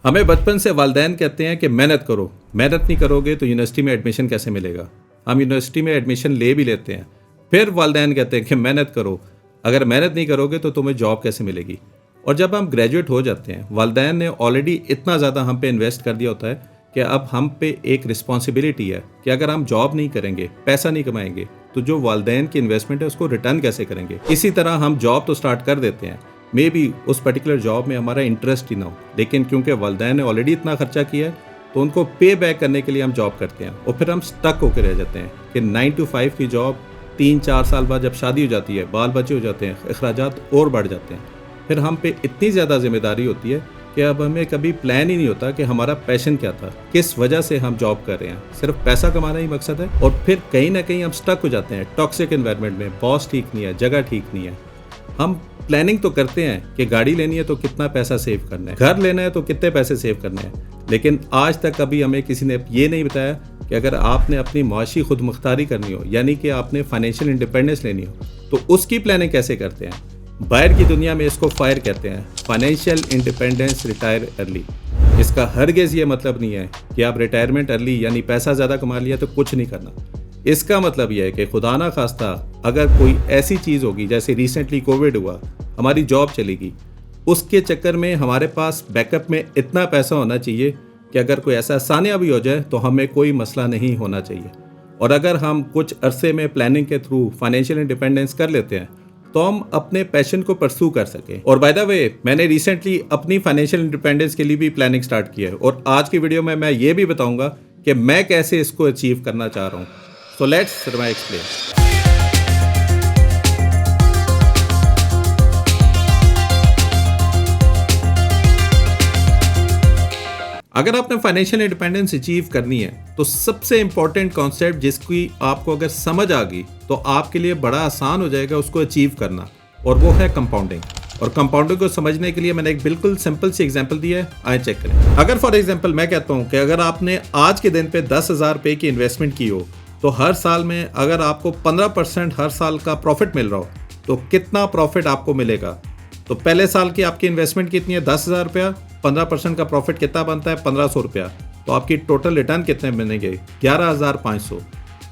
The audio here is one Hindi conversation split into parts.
हमें बचपन से वालिदैन कहते हैं कि मेहनत करो, मेहनत नहीं करोगे तो यूनिवर्सिटी में एडमिशन कैसे मिलेगा। हम यूनिवर्सिटी में एडमिशन ले भी लेते हैं, फिर वालिदैन कहते हैं कि मेहनत करो, अगर मेहनत नहीं करोगे तो तुम्हें जॉब कैसे मिलेगी। और जब हम ग्रेजुएट हो जाते हैं, वालिदैन ने ऑलरेडी इतना ज़्यादा हम पे इन्वेस्ट कर दिया होता है कि अब हम पे एक रिस्पॉन्सिबिलिटी है कि अगर हम जॉब नहीं करेंगे, पैसा नहीं कमाएंगे, तो जो वालिदैन की इन्वेस्टमेंट है उसको रिटर्न कैसे करेंगे। इसी तरह हम जॉब तो स्टार्ट कर देते हैं, मे बी उस पर्टिकुलर जॉब में हमारा इंटरेस्ट ही ना हो, लेकिन क्योंकि वालिदैन ने ऑलरेडी इतना खर्चा किया है तो उनको पे बैक करने के लिए हम जॉब करते हैं और फिर हम स्टक होकर रह जाते हैं कि 9 to 5 की जॉब 3-4 साल बाद जब शादी हो जाती है, बाल बच्चे हो जाते हैं, अखराजात और बढ़ जाते हैं, फिर हम पे इतनी ज़्यादा जिम्मेदारी होती है कि अब हमें कभी प्लान ही नहीं होता कि हमारा पैशन क्या था, किस वजह से हम जॉब कर रहे हैं, सिर्फ पैसा कमाना ही मकसद है। और फिर कहीं ना कहीं हम स्टक हो जाते हैं टॉक्सिक एनवायरनमेंट में, बॉस ठीक नहीं है, जगह ठीक नहीं है। हम प्लानिंग तो करते हैं कि गाड़ी लेनी है तो कितना पैसा सेव करना है, घर लेना है तो कितने पैसे सेव करने हैं, लेकिन आज तक कभी हमें किसी ने ये नहीं बताया कि अगर आपने अपनी माशी खुद मुख्तारी करनी हो, यानी कि आपने फाइनेंशियल इंडिपेंडेंस लेनी हो, तो उसकी प्लानिंग कैसे करते हैं। बाहर की दुनिया में इसको फायर कहते हैं, फाइनेंशियल इंडिपेंडेंस रिटायर अर्ली। इसका हरगिज़ ये मतलब नहीं है कि आप रिटायरमेंट अर्ली यानी पैसा ज़्यादा कमा लिया तो कुछ नहीं करना। इसका मतलब यह है कि खुदा ना खास्ता अगर कोई ऐसी चीज़ होगी, जैसे रिसेंटली कोविड हुआ, हमारी जॉब चलेगी, उसके चक्कर में हमारे पास बैकअप में इतना पैसा होना चाहिए कि अगर कोई ऐसा सानिया भी हो जाए तो हमें कोई मसला नहीं होना चाहिए। और अगर हम कुछ अरसे में प्लानिंग के थ्रू फाइनेंशियल इंडिपेंडेंस कर लेते हैं तो हम अपने पैशन को परस्यू कर सकें। और बाय द वे, मैंने रिसेंटली अपनी फाइनेंशियल इंडिपेंडेंस के लिए भी प्लानिंग स्टार्ट की है और आज की वीडियो में मैं ये भी बताऊंगा कि मैं कैसे इसको अचीव करना चाह रहा हूँ। So let's explain. अगर आपने फाइनेंशियल इंडिपेंडेंस अचीव करनी है तो सबसे इंपॉर्टेंट कॉन्सेप्ट जिसकी आपको अगर समझ आ गई तो आपके लिए बड़ा आसान हो जाएगा उसको अचीव करना, और वो है कंपाउंडिंग। और कंपाउंडिंग को समझने के लिए मैंने एक बिल्कुल सिंपल सी एग्जांपल दी है, आए चेक करें। अगर फॉर एग्जांपल मैं कहता हूँ कि अगर आपने आज के दिन पे 10,000 रुपये की इन्वेस्टमेंट की हो तो हर साल में अगर आपको 15% हर साल का प्रॉफिट मिल रहा हो तो कितना प्रॉफिट आपको मिलेगा। तो पहले साल की आपकी इन्वेस्टमेंट कितनी है, 10,000 रुपया, 15% का प्रॉफिट कितना बनता है, 1,500 रुपया, तो आपकी टोटल रिटर्न कितने बनेंगे, 11,500।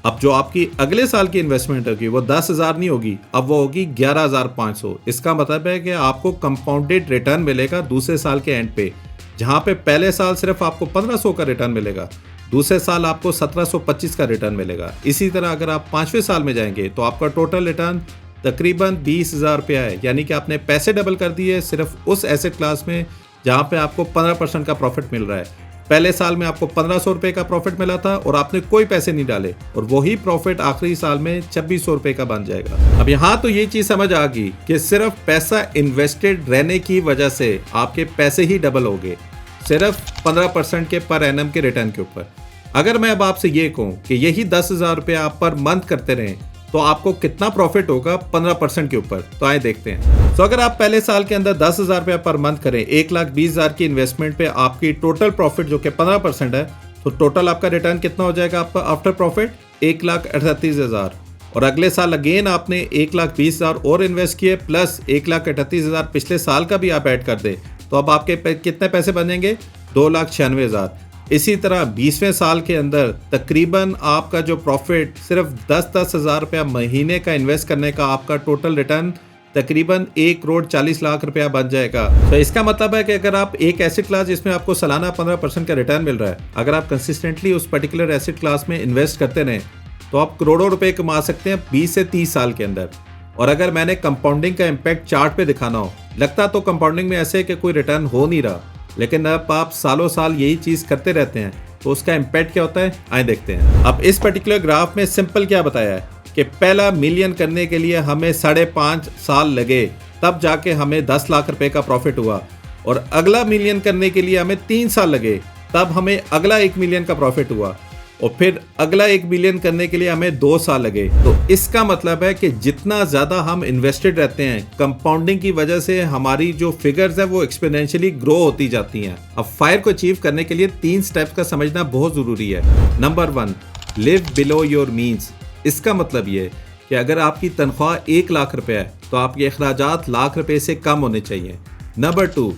अब जो आपकी अगले साल की इन्वेस्टमेंट होगी वो 10,000 नहीं होगी, अब वो होगी 11,500। इसका मतलब है कि आपको कंपाउंडेड रिटर्न मिलेगा दूसरे साल के एंड पे, जहाँ पे पहले साल सिर्फ आपको 1,500 का रिटर्न मिलेगा, दूसरे साल आपको 1,725 का रिटर्न मिलेगा। इसी तरह अगर आप 5वें साल में जाएंगे तो आपका टोटल रिटर्न तकरीबन 20,000 रुपया है, यानी कि आपने पैसे डबल कर दिए सिर्फ उस एसेट क्लास में जहाँ पे आपको 15% का प्रॉफिट मिल रहा है। पहले साल में आपको 1,500 रुपये का प्रॉफिट मिला था और आपने कोई पैसे नहीं डाले, और वही प्रॉफिट आखिरी साल में 2,600 रुपये का बन जाएगा। अब यहाँ तो ये चीज़ समझ आ गई कि सिर्फ पैसा इन्वेस्टेड रहने की वजह से आपके पैसे ही डबल हो गए, सिर्फ 15% के पर एनम के रिटर्न के ऊपर। अगर मैं अब आपसे ये कहूँ कि यही 10,000 रुपये आप पर मंथ करते रहें तो आपको कितना प्रॉफिट होगा 15% के ऊपर, तो आए देखते हैं। तो अगर आप पहले साल के अंदर 10,000 रुपया पर मंथ करें, 1,20,000 की इन्वेस्टमेंट पे आपकी टोटल प्रॉफिट जो कि 15% है, तो टोटल आपका रिटर्न कितना हो जाएगा आपका आफ्टर प्रॉफिट, 1,38,000। और अगले साल अगेन आपने 1,20,000 और इन्वेस्ट किए प्लस 1,38,000 पिछले साल का भी आप ऐड कर दें, तो अब आपके कितने पैसे बनेंगे, 2,96,000। इसी तरह 20वें साल के अंदर तकरीबन आपका जो प्रॉफिट सिर्फ 10,000 रुपया महीने का इन्वेस्ट करने का आपका टोटल रिटर्न तकरीबन 1,40,00,000 रुपया बन जाएगा। तो इसका मतलब है कि अगर आप एक एसेट क्लास जिसमें आपको सालाना 15% का रिटर्न मिल रहा है, अगर आप कंसिस्टेंटली उस पर्टिकुलर एसेट क्लास में इन्वेस्ट करते रहें तो आप करोड़ों रुपए कमा सकते हैं 20 से 30 साल के अंदर। और अगर मैंने कंपाउंडिंग का इम्पैक्ट चार्ट पे दिखाना हो, लगता तो कंपाउंडिंग में ऐसे कि कोई रिटर्न हो नहीं रहा, लेकिन अब आप सालों साल यही चीज़ करते रहते हैं तो उसका इम्पैक्ट क्या होता है, आए देखते हैं। अब इस पर्टिकुलर ग्राफ में सिंपल क्या बताया है कि पहला मिलियन करने के लिए हमें 5.5 साल लगे, तब जाके हमें 10 लाख रुपए का प्रॉफिट हुआ, और अगला मिलियन करने के लिए हमें 3 साल लगे, तब हमें अगला 1 मिलियन का प्रॉफिट हुआ, और फिर अगला 1 बिलियन करने के लिए हमें 2 साल लगे। तो इसका मतलब है कि जितना ज़्यादा हम इन्वेस्टेड रहते हैं, कंपाउंडिंग की वजह से हमारी जो फिगर्स है वो एक्सपोनेंशियली ग्रो होती जाती हैं। अब फायर को अचीव करने के लिए 3 स्टेप्स का समझना बहुत ज़रूरी है। Number 1, live below your means. इसका मतलब ये कि अगर आपकी तनख्वाह 1 लाख रुपये है तो आपके अखराजात लाख रुपये से कम होने चाहिए। नंबर 2,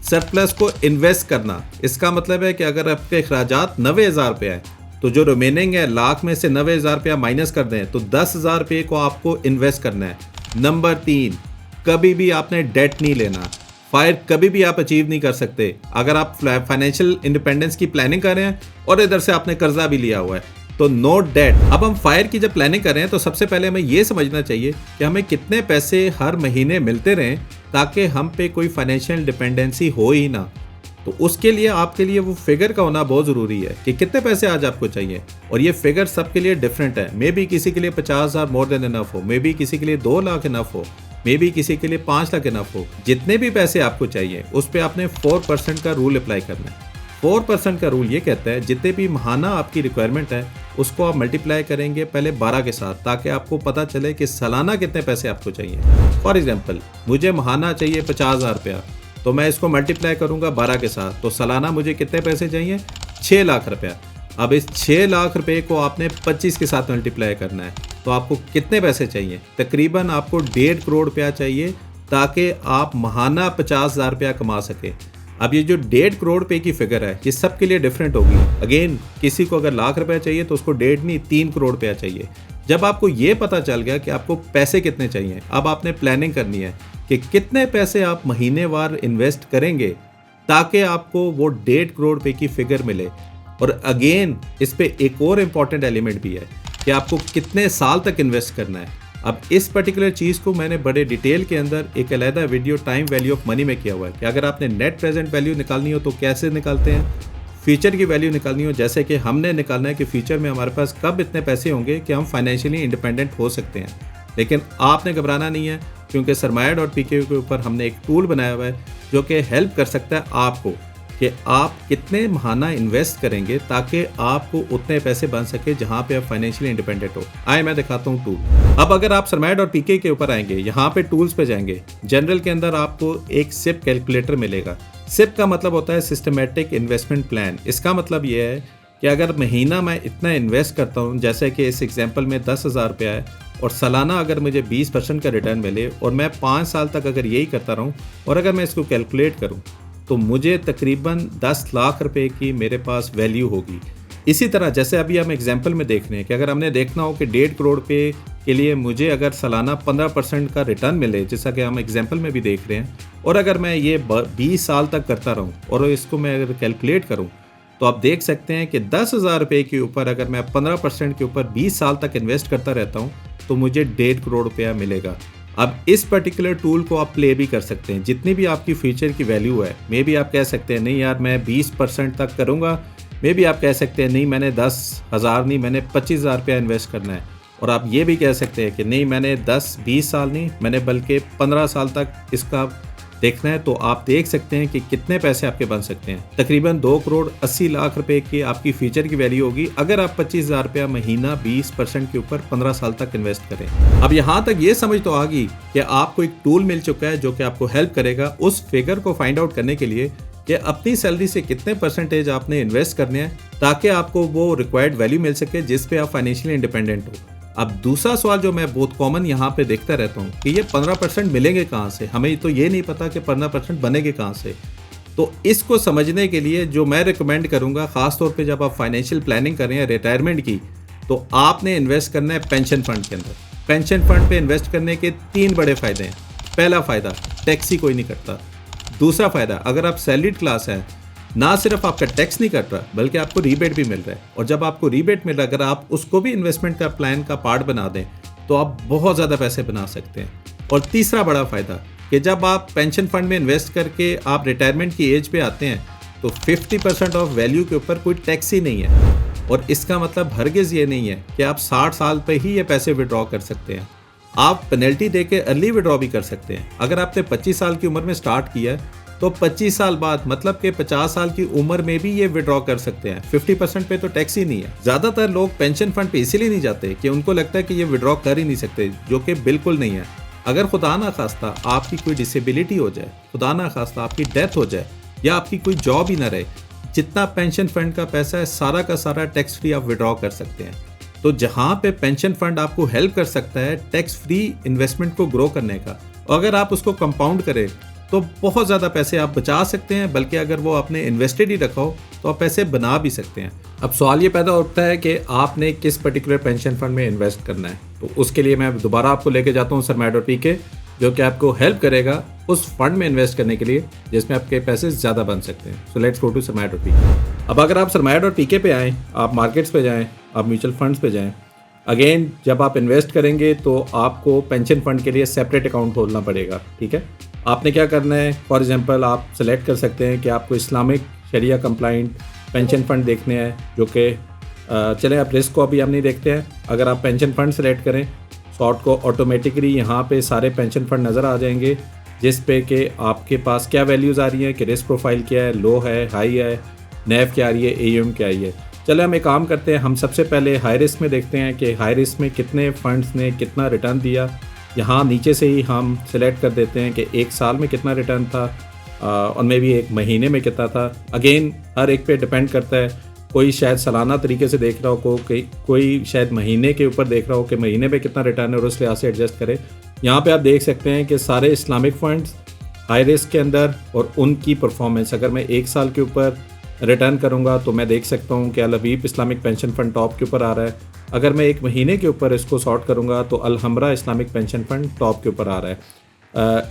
सरप्लस को इन्वेस्ट करना, इसका मतलब है कि अगर आपके अखराजात 90,000 रुपये हैं तो जो रिमेनिंग है लाख में से 90,000 रुपया माइनस कर दें तो 10,000 रुपये को आपको इन्वेस्ट करना है। नंबर 3, कभी भी आपने डेट नहीं लेना। फायर कभी भी आप अचीव नहीं कर सकते अगर आप फाइनेंशियल इंडिपेंडेंस की प्लानिंग कर रहे हैं और इधर से आपने कर्जा भी लिया हुआ है, तो नो डेट। अब हम फायर की जब प्लानिंग कर रहे हैं तो सबसे पहले हमें ये समझना चाहिए कि हमें कितने पैसे हर महीने मिलते रहें ताकि हम पे कोई फाइनेंशियल डिपेंडेंसी हो ही ना। तो उसके लिए आपके लिए वो फिगर का होना बहुत ज़रूरी है कि कितने पैसे आज आपको चाहिए, और ये फिगर सबके लिए डिफरेंट है। मे बी किसी के लिए 50,000 मोर देन इनफ हो, मे बी किसी के लिए 2 लाख इनफ हो, मे बी किसी के लिए 5 लाख इनफ हो। जितने भी पैसे आपको चाहिए उस पर आपने 4% का रूल अप्लाई करना है। 4% का रूल ये कहता है जितने भी माहाना आपकी रिक्वायरमेंट है उसको आप मल्टीप्लाई करेंगे पहले 12 के साथ, ताकि आपको पता चले कि सालाना कितने पैसे आपको चाहिए। फॉर एग्जाम्पल मुझे माहाना चाहिए 50,000 रुपया, तो मैं इसको मल्टीप्लाई करूंगा 12 के साथ, तो सालाना मुझे कितने पैसे चाहिए? 6 लाख रुपया। अब इस 6 लाख रुपए को आपने 25 के साथ मल्टीप्लाई करना है, तो आपको कितने पैसे चाहिए? तकरीबन आपको 1.5 करोड़ रुपया चाहिए ताकि आप माहाना 50,000 रुपया कमा सके। अब ये जो 1.5 करोड़ रुपए की फिगर है ये सबके लिए डिफरेंट होगी। अगेन किसी को अगर लाख रुपया चाहिए तो उसको 1.5 नहीं 3 करोड़ रुपया चाहिए। जब आपको ये पता चल गया कि आपको पैसे कितने चाहिए, अब आपने प्लानिंग करनी है कि कितने पैसे आप महीनेवार इन्वेस्ट करेंगे ताकि आपको वो 1.5 करोड़ रुपए की फिगर मिले। और अगेन इस पे एक और इम्पॉर्टेंट एलिमेंट भी है कि आपको कितने साल तक इन्वेस्ट करना है। अब इस पर्टिकुलर चीज़ को मैंने बड़े डिटेल के अंदर एक अलहदा video time value of money में किया हुआ है कि अगर आपने नेट प्रेजेंट वैल्यू निकालनी हो तो कैसे निकालते हैं, फ्यूचर की वैल्यू निकालनी हो जैसे कि हमने निकालना है कि फ्यूचर में हमारे पास कब इतने पैसे होंगे कि हम फाइनेंशियली इंडिपेंडेंट हो सकते हैं। लेकिन आपने घबराना नहीं है, क्योंकि Sarmaya.pk के ऊपर हमने एक टूल बनाया हुआ है जो कि हेल्प कर सकता है आपको कि आप कितने माहाना इन्वेस्ट करेंगे ताकि आपको उतने पैसे बन सके जहां पे आप फाइनेंशियली इंडिपेंडेंट हो। आए मैं दिखाता हूं टूल। अब अगर आप Sarmaya.pk के ऊपर आएंगे, यहाँ पे टूल्स पे जाएंगे, जनरल के अंदर आपको एक सिप कैलकुलेटर मिलेगा। सिप का मतलब होता है सिस्टमेटिक इन्वेस्टमेंट प्लान। इसका मतलब ये है कि अगर महीना मैं इतना इन्वेस्ट करता हूँ, जैसे कि इस एग्जाम्पल में 10,000 रुपया है, और सालाना अगर मुझे 20% का रिटर्न मिले और मैं 5 साल तक अगर यही करता रहूँ, और अगर मैं इसको कैलकुलेट करूँ तो मुझे तकरीबन 10 लाख रुपए की मेरे पास वैल्यू होगी। इसी तरह जैसे अभी हम एग्जाम्पल में देख रहे हैं कि अगर हमने देखना हो कि 1.5 करोड़ रुपए के लिए मुझे अगर सालाना 15% का रिटर्न मिले, जैसा कि हम एग्जाम्पल में भी देख रहे हैं, और अगर मैं ये 20 साल तक करता रहूँ और इसको मैं अगर कैलकुलेट करूँ तो आप देख सकते हैं कि 10,000 रुपये के ऊपर अगर मैं 15% के ऊपर 20 साल तक इन्वेस्ट करता रहता हूँ तो मुझे 1.5 करोड़ रुपया मिलेगा। अब इस पर्टिकुलर टूल को आप प्ले भी कर सकते हैं, जितनी भी आपकी फ्यूचर की वैल्यू है। मे भी आप कह सकते हैं नहीं यार मैं 20% तक करूँगा, मे भी आप कह सकते हैं नहीं मैंने 10,000 नहीं मैंने 25,000 रुपया इन्वेस्ट करना है, और आप ये भी कह सकते हैं कि नहीं मैंने 10-20 साल नहीं मैंने बल्कि 15 साल तक इसका देखना है। तो आप देख सकते हैं कि कितने पैसे आपके बन सकते हैं। तकरीबन 2 करोड़ 80 लाख रुपए की आपकी फ्यूचर की वैल्यू होगी अगर आप 25,000 रुपया महीना 20% के ऊपर 15 साल तक इन्वेस्ट करें। अब यहाँ तक ये समझ तो आ गई कि आपको एक टूल मिल चुका है जो कि आपको हेल्प करेगा उस फिगर को फाइंड आउट करने के लिए कि अपनी सैलरी से कितने परसेंटेज आपने इन्वेस्ट करने हैं ताकि आपको वो रिक्वायर्ड वैल्यू मिल सके जिस पे आप फाइनेंशियली इंडिपेंडेंट हो। अब दूसरा सवाल जो मैं बहुत कॉमन यहाँ पे देखता रहता हूँ कि ये 15% मिलेंगे कहाँ से, हमें तो ये नहीं पता कि 15% बनेंगे कहाँ से। तो इसको समझने के लिए जो मैं रिकमेंड करूँगा, ख़ासतौर पे जब आप फाइनेंशियल प्लानिंग कर रहे हैं रिटायरमेंट की, तो आपने इन्वेस्ट करना है पेंशन फंड के अंदर। पेंशन फंड पे इन्वेस्ट करने के 3 बड़े फ़ायदे हैं। पहला फ़ायदा, टैक्स ही कोई नहीं करता। दूसरा फ़ायदा, अगर आप सैलरीड क्लास हैं, ना सिर्फ आपका टैक्स नहीं कट रहा बल्कि आपको रीबेट भी मिल रहा है, और जब आपको रीबेट मिल रहा है अगर आप उसको भी इन्वेस्टमेंट का प्लान का पार्ट बना दें तो आप बहुत ज़्यादा पैसे बना सकते हैं। और तीसरा बड़ा फ़ायदा कि जब आप पेंशन फंड में इन्वेस्ट करके आप रिटायरमेंट की एज पे आते हैं तो 50% ऑफ वैल्यू के ऊपर कोई टैक्स ही नहीं है। और इसका मतलब हरगिज़ ये नहीं है कि आप 60 साल पर ही ये पैसे विड्रॉ कर सकते हैं। आप पेनल्टी दे के अर्ली विड्रॉ भी कर सकते हैं। अगर आपने 25 साल की उम्र में स्टार्ट किया है तो 25 साल बाद मतलब कि 50 साल की उम्र में भी ये विड्रॉ कर सकते हैं। 50% पे तो टैक्स ही नहीं है। ज़्यादातर लोग पेंशन फंड पे इसीलिए नहीं जाते कि उनको लगता है कि ये विड्रॉ कर ही नहीं सकते, जो कि बिल्कुल नहीं है। अगर खुदा ना खास्ता आपकी कोई डिसेबिलिटी हो जाए, खुदा ना खास्ता आपकी डेथ हो जाए या आपकी कोई जॉब ही ना रहे, जितना पेंशन फंड का पैसा है सारा का सारा टैक्स फ्री आप विड्रॉ कर सकते हैं। तो जहाँ पे पेंशन फंड आपको हेल्प कर सकता है टैक्स फ्री इन्वेस्टमेंट को ग्रो करने का, अगर आप उसको कंपाउंड करें तो बहुत ज़्यादा पैसे आप बचा सकते हैं, बल्कि अगर वो आपने इन्वेस्टेड ही रखा हो तो आप पैसे बना भी सकते हैं। अब सवाल ये पैदा होता है कि आपने किस पर्टिकुलर पेंशन फंड में इन्वेस्ट करना है। तो उसके लिए मैं दोबारा आपको लेके जाता हूँ सरमैट और पीके, जो कि आपको हेल्प करेगा उस फंड में इन्वेस्ट करने के लिए जिसमें आपके पैसे ज़्यादा बन सकते हैं। सो लेट्स गो टू सरमैट और पीके। अब अगर आप सरमैट और पीके पे आएँ, आप मार्केट्स पे जाएँ, आप म्यूचुअल फंड्स पे जाएँ, अगेन जब आप इन्वेस्ट करेंगे तो आपको पेंशन फंड के लिए सेपरेट अकाउंट खोलना पड़ेगा। ठीक है, आपने क्या करना है, फॉर एग्जांपल आप सेलेक्ट कर सकते हैं कि आपको इस्लामिक शरिया कंप्लाइंट पेंशन फंड देखने हैं, जो कि चलें आप रिस्क को अभी हम नहीं देखते हैं। अगर आप पेंशन फंड सेलेक्ट करें शॉर्ट को ऑटोमेटिकली यहाँ पे सारे पेंशन फंड नज़र आ जाएंगे, जिस पे कि आपके पास क्या वैल्यूज़ आ रही हैं, कि रिस्क प्रोफाइल क्या है, लो है, हाई है, नैव क्या आ रही है, AUM क्या आई है। चले हम एक काम करते हैं, हम सबसे पहले हाई रिस्क में देखते हैं कि हाई रिस्क में कितने फंड्स ने कितना रिटर्न दिया। यहाँ नीचे से ही हम सिलेक्ट कर देते हैं कि एक साल में कितना रिटर्न था और मे भी एक महीने में कितना था। अगेन हर एक पे डिपेंड करता है, कोई शायद सालाना तरीके से देख रहा हो, कोई शायद महीने के ऊपर देख रहा हो कि महीने में कितना रिटर्न है और उस लिहाज से एडजस्ट करें। यहाँ पे आप देख सकते हैं कि सारे इस्लामिक फंड्स हाई रिस्क के अंदर और उनकी परफॉर्मेंस, अगर मैं एक साल के ऊपर रिटर्न करूँगा तो मैं देख सकता हूँ कि अल हबीब इस्लामिक पेंशन फ़ंड टॉप के ऊपर आ रहा है। अगर मैं एक महीने के ऊपर इसको सॉर्ट करूँगा तो अल हमरा इस्लामिक पेंशन फ़ंड टॉप के ऊपर आ रहा है।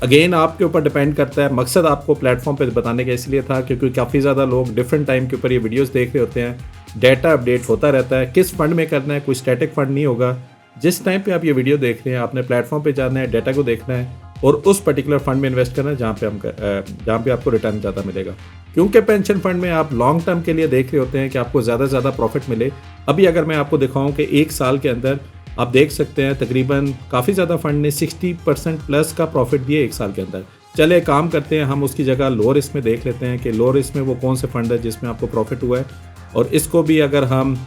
अगेन आपके ऊपर डिपेंड करता है। मकसद आपको प्लेटफॉर्म पे बताने का इसलिए था क्योंकि काफ़ी ज़्यादा लोग डिफरेंट टाइम के ऊपर ये वीडियोस देख रहे होते हैं। डाटा अपडेट होता रहता है, किस फंड में करना है, कोई स्टैटिक फंड नहीं होगा। जिस टाइम पे आप ये वीडियो देख रहे हैं आपने प्लेटफॉर्म पे जाना है, डाटा को देखना है और उस पर्टिकुलर फंड में इन्वेस्ट करना है जहाँ पे आपको रिटर्न ज़्यादा मिलेगा। क्योंकि पेंशन फंड में आप लॉन्ग टर्म के लिए देख रहे होते हैं कि आपको ज़्यादा से ज़्यादा प्रॉफिट मिले। अभी अगर मैं आपको दिखाऊं कि एक साल के अंदर आप देख सकते हैं तकरीबन काफ़ी ज़्यादा फंड ने 60% प्लस का प्रॉफिट दिए एक साल के अंदर। चले काम करते हैं, हम उसकी जगह लो रिस्क में देख लेते हैं कि लो रिस्क में वो कौन से फंड है जिसमें आपको प्रॉफिट हुआ है, और इसको भी अगर हम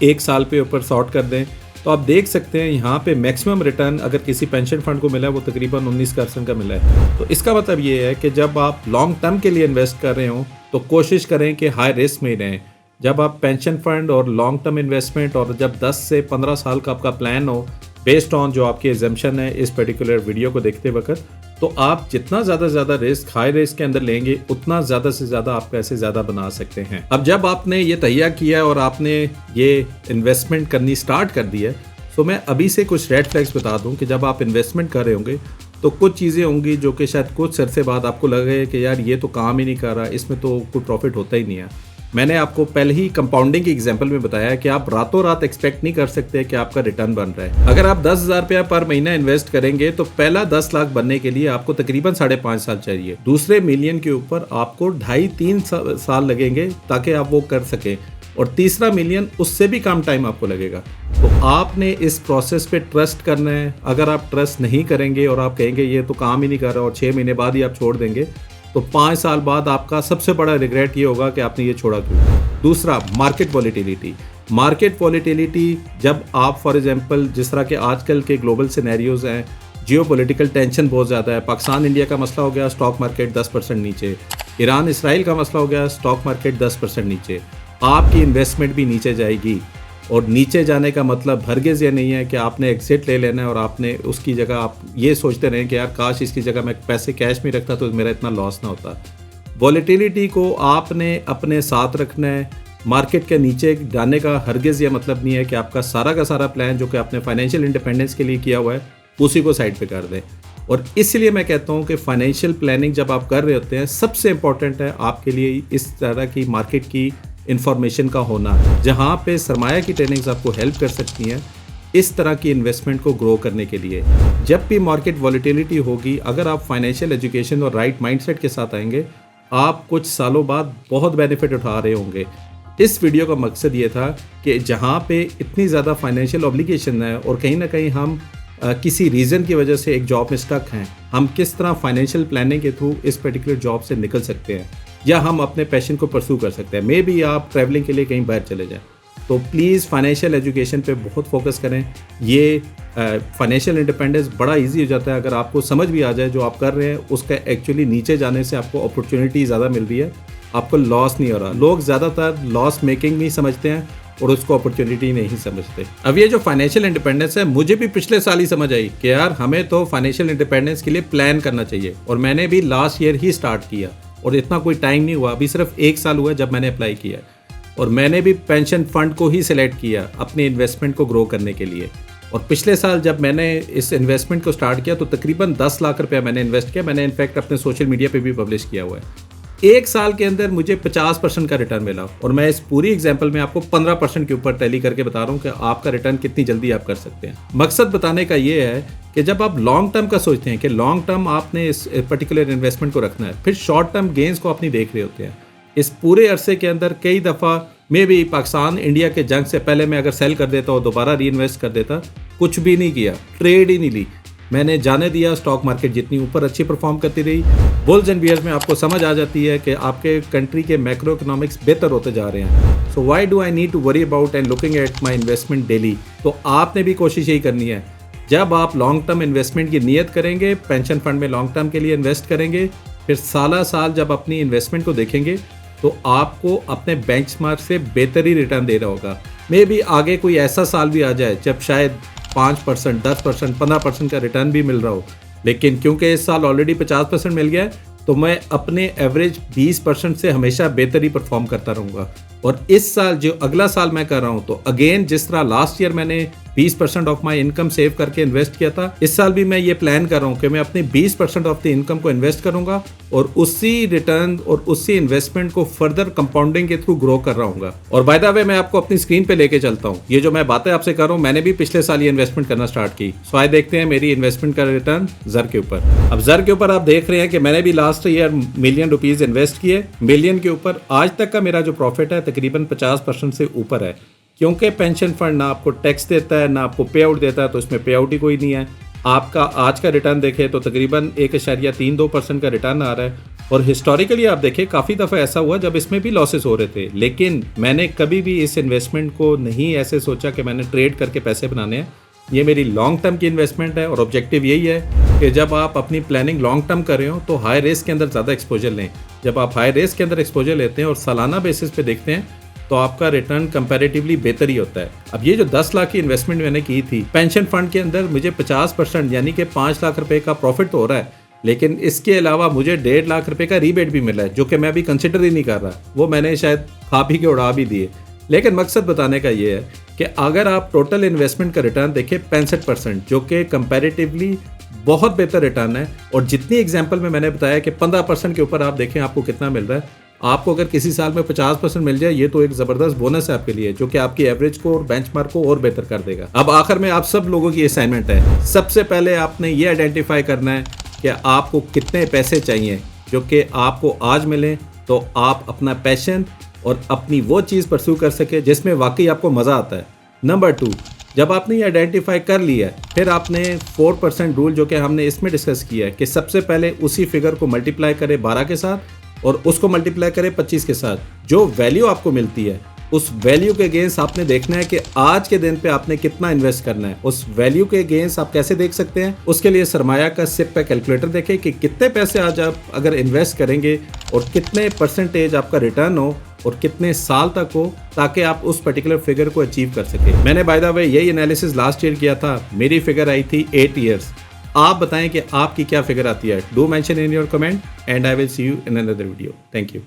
एक साल पे ऊपर सॉर्ट कर दें तो आप देख सकते हैं यहाँ पे मैक्सिमम रिटर्न अगर किसी पेंशन फंड को मिला है वो तकरीबन 19% का मिला है। तो इसका मतलब ये है कि जब आप लॉन्ग टर्म के लिए इन्वेस्ट कर रहे हो तो कोशिश करें कि हाई रिस्क में ही रहें। जब आप पेंशन फंड और लॉन्ग टर्म इन्वेस्टमेंट और जब 10 से 15 साल का आपका प्लान हो बेस्ड ऑन जो आपकी एग्जम्पशन है इस पर्टिकुलर वीडियो को देखते वक्त, तो आप जितना ज़्यादा से ज़्यादा रिस्क हाई रिस्क के अंदर लेंगे उतना ज़्यादा से ज़्यादा आप पैसे ज़्यादा बना सकते हैं। अब जब आपने ये तैयार किया और आपने ये इन्वेस्टमेंट करनी स्टार्ट कर दी है, तो मैं अभी से कुछ रेड फ्लैग्स बता दूं कि जब आप इन्वेस्टमेंट कर रहे होंगे तो कुछ चीज़ें होंगी जो कि शायद कुछ अरसे बाद आपको लगे कि यार ये तो काम ही नहीं कर रहा, इसमें तो कोई प्रॉफिट होता ही नहीं है। मैंने आपको पहले ही कंपाउंडिंग की एग्जांपल में बताया कि आप रातों रात एक्सपेक्ट नहीं कर सकते कि आपका रिटर्न बन रहा है। अगर आप 10,000 रुपया पर महीना इन्वेस्ट करेंगे तो पहला 10 लाख बनने के लिए आपको तकरीबन 5.5 साल चाहिए। दूसरे मिलियन के ऊपर आपको 2.5-3 साल लगेंगे ताकि आप वो कर सकें, और तीसरा मिलियन उससे भी कम टाइम आपको लगेगा। तो आपने इस प्रोसेस पे ट्रस्ट करना है। अगर आप ट्रस्ट नहीं करेंगे और आप कहेंगे ये तो काम ही नहीं कर रहा और 6 महीने बाद ही आप छोड़ देंगे, तो 5 साल बाद आपका सबसे बड़ा रिग्रेट ये होगा कि आपने ये छोड़ा क्यों। दूसरा, मार्केट वॉलेटिलिटी। मार्केट वॉलेटिलिटी जब आप फॉर एग्जांपल जिस तरह के आजकल के ग्लोबल सिनेरियोज हैं, जियोपॉलिटिकल टेंशन बहुत ज़्यादा है, पाकिस्तान इंडिया का मसला हो गया, स्टॉक मार्केट 10% नीचे, ईरान इसराइल का मसला हो गया, स्टॉक मार्केट 10% नीचे, आपकी इन्वेस्टमेंट भी नीचे जाएगी। और नीचे जाने का मतलब हरगिज़ ये नहीं है कि आपने एग्जिट ले लेना है और आपने उसकी जगह आप ये सोचते रहें कि यार काश इसकी जगह मैं पैसे कैश में रखता तो मेरा इतना लॉस ना होता। वॉलेटिलिटी को आपने अपने साथ रखना है। मार्केट के नीचे जाने का हरगिज़ ये मतलब नहीं है कि आपका सारा का सारा प्लान जो कि आपने फाइनेंशियल इंडिपेंडेंस के लिए किया हुआ है उसी को साइड पे कर दें। और इसलिए मैं कहता हूँ कि फाइनेंशियल प्लानिंग जब आप कर रहे होते हैं सबसे इम्पॉर्टेंट है आपके लिए इस तरह की मार्केट की इंफॉर्मेशन का होना, जहाँ पे सरमाया की ट्रेनिंग्स आपको हेल्प कर सकती हैं इस तरह की इन्वेस्टमेंट को ग्रो करने के लिए। जब भी मार्केट वॉलेटिलिटी होगी, अगर आप फाइनेंशियल एजुकेशन और राइट माइंडसेट के साथ आएंगे, आप कुछ सालों बाद बहुत बेनिफिट उठा रहे होंगे। इस वीडियो का मकसद ये था कि जहाँ पे इतनी ज़्यादा फाइनेंशियल ऑब्लिगेशन है और कहीं ना कहीं हम किसी रीज़न की वजह से एक जॉब में स्टक हैं, हम किस तरह फाइनेंशियल प्लानिंग के थ्रू इस पर्टिकुलर जॉब से निकल सकते हैं या हम अपने पैशन को परस्यू कर सकते हैं। मे बी आप ट्रैवलिंग के लिए कहीं बाहर चले जाएं, तो प्लीज़ फाइनेंशियल एजुकेशन पे बहुत फोकस करें। ये फाइनेंशियल इंडिपेंडेंस बड़ा इजी हो जाता है अगर आपको समझ भी आ जाए जो आप कर रहे हैं उसका एक्चुअली नीचे जाने से आपको अपॉर्चुनिटी ज़्यादा मिल रही है, आपको लॉस नहीं हो रहा। लोग ज़्यादातर लॉस मेकिंग नहीं समझते हैं और उसको अपॉर्चुनिटी नहीं समझते। अब ये जो फाइनेंशियल इंडिपेंडेंस है, मुझे भी पिछले साल ही समझ आई कि यार हमें तो फाइनेंशियल इंडिपेंडेंस के लिए प्लान करना चाहिए, और मैंने भी लास्ट ईयर ही स्टार्ट किया और इतना कोई टाइम नहीं हुआ, अभी सिर्फ 1 साल हुआ जब मैंने अप्लाई किया, और मैंने भी पेंशन फंड को ही सिलेक्ट किया अपनी इन्वेस्टमेंट को ग्रो करने के लिए। और पिछले साल जब मैंने इस इन्वेस्टमेंट को स्टार्ट किया तो तकरीबन 10 लाख रुपया मैंने इन्वेस्ट किया। मैंने इनफैक्ट अपने सोशल मीडिया पे भी पब्लिश किया हुआ है। 1 साल के अंदर मुझे 50% का रिटर्न मिला, और मैं इस पूरी एग्जाम्पल में आपको 15% के ऊपर टैली करके बता रहा हूँ कि आपका रिटर्न कितनी जल्दी आप कर सकते हैं। मकसद बताने का ये है कि जब आप लॉन्ग टर्म का सोचते हैं कि लॉन्ग टर्म आपने इस पर्टिकुलर इन्वेस्टमेंट को रखना है, फिर शॉर्ट टर्म गेंस को अपनी देख रहे होते हैं। इस पूरे अरसे के अंदर कई दफ़ा मैं भी पाकिस्तान इंडिया के जंग से पहले मैं अगर सेल कर देता और दोबारा री इन्वेस्ट कर देता, कुछ भी नहीं किया, ट्रेड ही नहीं ली, मैंने जाने दिया। स्टॉक मार्केट जितनी ऊपर अच्छी परफॉर्म करती रही। बुल्स एंड बियर्स में आपको समझ आ जाती है कि आपके कंट्री के मैक्रो इकोनॉमिक्स बेहतर होते जा रहे हैं। So why do I need to worry about and looking at my investment daily. तो आपने भी कोशिश यही करनी है, जब आप लॉन्ग टर्म इन्वेस्टमेंट की नीयत करेंगे, पेंशन फंड में लॉन्ग टर्म के लिए इन्वेस्ट करेंगे, फिर साल जब अपनी इन्वेस्टमेंट को देखेंगे तो आपको अपने बेंचमार्क से बेहतर ही रिटर्न दे रहा होगा। मे भी आगे कोई ऐसा साल भी आ जाए जब शायद 5%, 10%, 15% का रिटर्न भी मिल रहा हो, लेकिन क्योंकि इस साल ऑलरेडी 50% मिल गया है, तो मैं अपने एवरेज 20% से हमेशा बेहतर ही परफॉर्म करता रहूँगा। और इस साल जो अगला साल मैं कर रहा हूँ, तो अगेन जिस तरह लास्ट ईयर मैंने 20% ऑफ माई इनकम सेव करके इन्वेस्ट किया था, इस साल भी मैं ये प्लान कर रहा हूँ कि मैं अपने 20% ऑफ द इनकम को इन्वेस्ट करूँगा और उसी रिटर्न और उसी इन्वेस्टमेंट को फर्दर कंपाउंडिंग के थ्रू ग्रो कर रहा हूँ। और बाय द वे मैं आपको अपनी स्क्रीन पे लेके चलता हूँ। ये जो मैं बातें आपसे कर रहा हूँ, मैंने भी पिछले साल ये इन्वेस्टमेंट करना स्टार्ट की। सो आइए देखते हैं मेरी इन्वेस्टमेंट का रिटर्न ज़र के ऊपर। अब ज़र के ऊपर आप देख रहे हैं कि मैंने भी last year million rupees invest किए। मिलियन के ऊपर आज तक का मेरा जो प्रॉफिट है तकरीबन 50% से ऊपर है, क्योंकि पेंशन फंड ना आपको टैक्स देता है ना आपको पे आउट देता है, तो इसमें पे आउट ही कोई नहीं है। आपका आज का रिटर्न देखें तो तकरीबन 1.32% का रिटर्न आ रहा है। और हिस्टोरिकली आप देखें काफ़ी दफ़ा ऐसा हुआ जब इसमें भी लॉसेस हो रहे थे, लेकिन मैंने कभी भी इस इन्वेस्टमेंट को नहीं ऐसे सोचा कि मैंने ट्रेड करके पैसे बनाने हैं। ये मेरी लॉन्ग टर्म की इन्वेस्टमेंट है और ऑब्जेक्टिव यही है कि जब आप अपनी प्लानिंग लॉन्ग टर्म कर रहे हो तो हाई रिस्क के अंदर ज़्यादा एक्सपोजर लें। जब आप हाई रिस्क के अंदर एक्सपोजर लेते हैं और सालाना बेसिस पे देखते हैं तो आपका रिटर्न कंपैरेटिवली बेहतर ही होता है। अब ये जो 10 लाख की इन्वेस्टमेंट मैंने की थी पेंशन फंड के अंदर, मुझे 50% यानी कि 5 लाख रुपए का प्रॉफिट तो हो रहा है, लेकिन इसके अलावा मुझे 1.5 लाख रुपए का रीबेट भी मिला है, जो कि मैं अभी कंसिडर ही नहीं कर रहा। वो मैंने शायद खा पी के उड़ा भी दिए। लेकिन मकसद बताने का ये है कि अगर आप टोटल इन्वेस्टमेंट का रिटर्न देखें 65%, जो कि कंपैरेटिवली बहुत बेहतर रिटर्न है। और जितनी एग्जाम्पल में मैंने बताया कि 15% के ऊपर आप देखें आपको कितना मिल रहा है। आपको अगर किसी साल में 50% मिल जाए, ये तो एक ज़बरदस्त बोनस है आपके लिए, जो कि आपकी एवरेज को और बेंचमार्क को और बेहतर कर देगा। अब आखिर में आप सब लोगों की असाइनमेंट है, सबसे पहले आपने ये आइडेंटिफाई करना है कि आपको कितने पैसे चाहिए जो कि आपको आज मिले, तो आप अपना पैशन और अपनी वो चीज़ परस्यू कर सके जिसमें वाकई आपको मज़ा आता है। नंबर 2, जब आपने ये आइडेंटिफाई कर लिया है, फिर आपने 4% रूल जो कि हमने इसमें डिस्कस किया है कि सबसे पहले उसी फिगर को मल्टीप्लाई करें 12 के साथ और उसको मल्टीप्लाई करें 25 के साथ। जो वैल्यू आपको मिलती है उस वैल्यू के अगेंस्ट आपने देखना है कि आज के दिन पे आपने कितना इन्वेस्ट करना है। उस वैल्यू के अगेंस्ट आप कैसे देख सकते हैं, उसके लिए सरमाया का सिप पे कैलकुलेटर देखें कि कितने पैसे आज आप अगर इन्वेस्ट करेंगे और कितने परसेंटेज आपका रिटर्न हो और कितने साल तक हो, ताकि आप उस पर्टिकुलर फिगर को अचीव कर सके। मैंने बाय द वे यही एनालिसिस लास्ट ईयर किया था, मेरी फिगर आई थी 8 ईयर्स। आप बताएं कि आपकी क्या फिगर आती है। Do mention in your comment and I will see you in another video. Thank you.